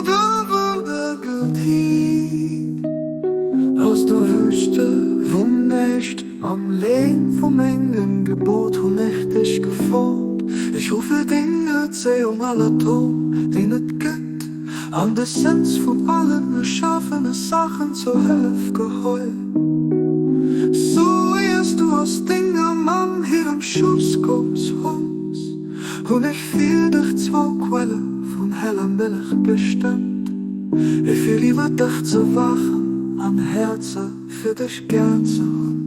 Da wird hier aus der Wüste vom Nächt am Lehn vom engen Gebot und nicht ich gefolgt. Ich rufe Dinge, aller Ton, den es gibt, an der Sens von allen erschaffenen Sachen zur Hälfte geheult. So erst du aus Dinge, Mann, hier am Schuss kommst uns, und ich fühl dich zwei Quellen von heller Milch bestimmt. Ich will lieber dich zu wachen, an Herzen für dich gern zu haben.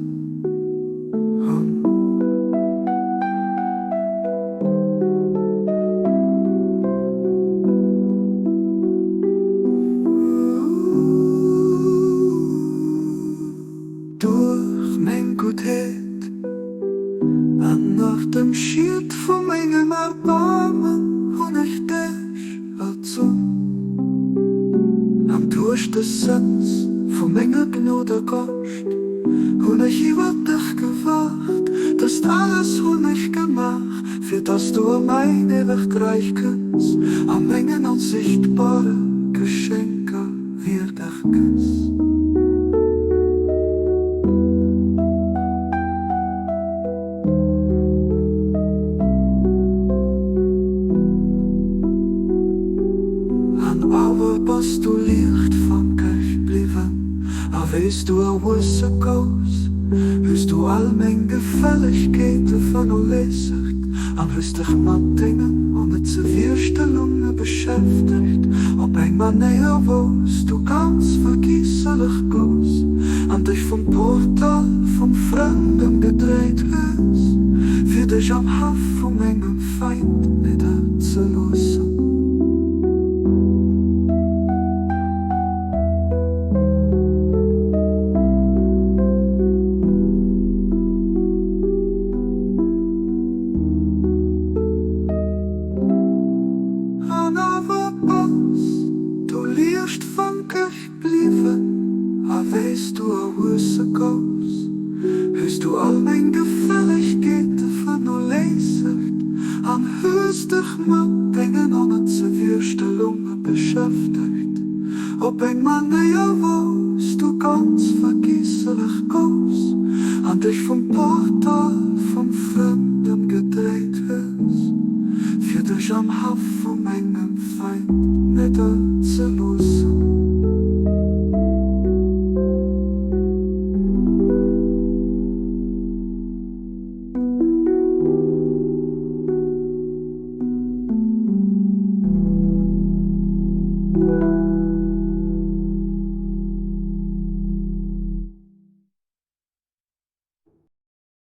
Durch mein Gutheit an nach dem Schild vom Engel Erbarmen und ich dich dazu am durch des Sens vom Engel Gnade Gast und ich über dich gewacht, dass alles und ich gemacht, für das du an mein ewig reich kannst, am Mengen unsichtbare Geschenke wir dich gibst. Aber was du Licht vom Kirch blieben, weißt du auch was so groß, hörst du all mein Gefälligkeiten von erlässert, hörst dich mit Dingen und mit Zerwirrstellungen beschäftigt, ob einmal näher wost du ganz vergießlich groß, an dich vom Portal vom Fremden gedreht wirst, für dich am Haft vom engen Feind nicht zu losen. Weißt du auch was so groß, hörst du all mein Gefälligkeiten von nur lässert, hörst dich mit Dingen ohne Zerwirrstellungen beschäftigt, ob ein Mann näher wost du ganz vergießlich groß, an dich vom Portal vom Fremden gedreht wirst, für dich am Haft vom engen Feind nicht zu losen.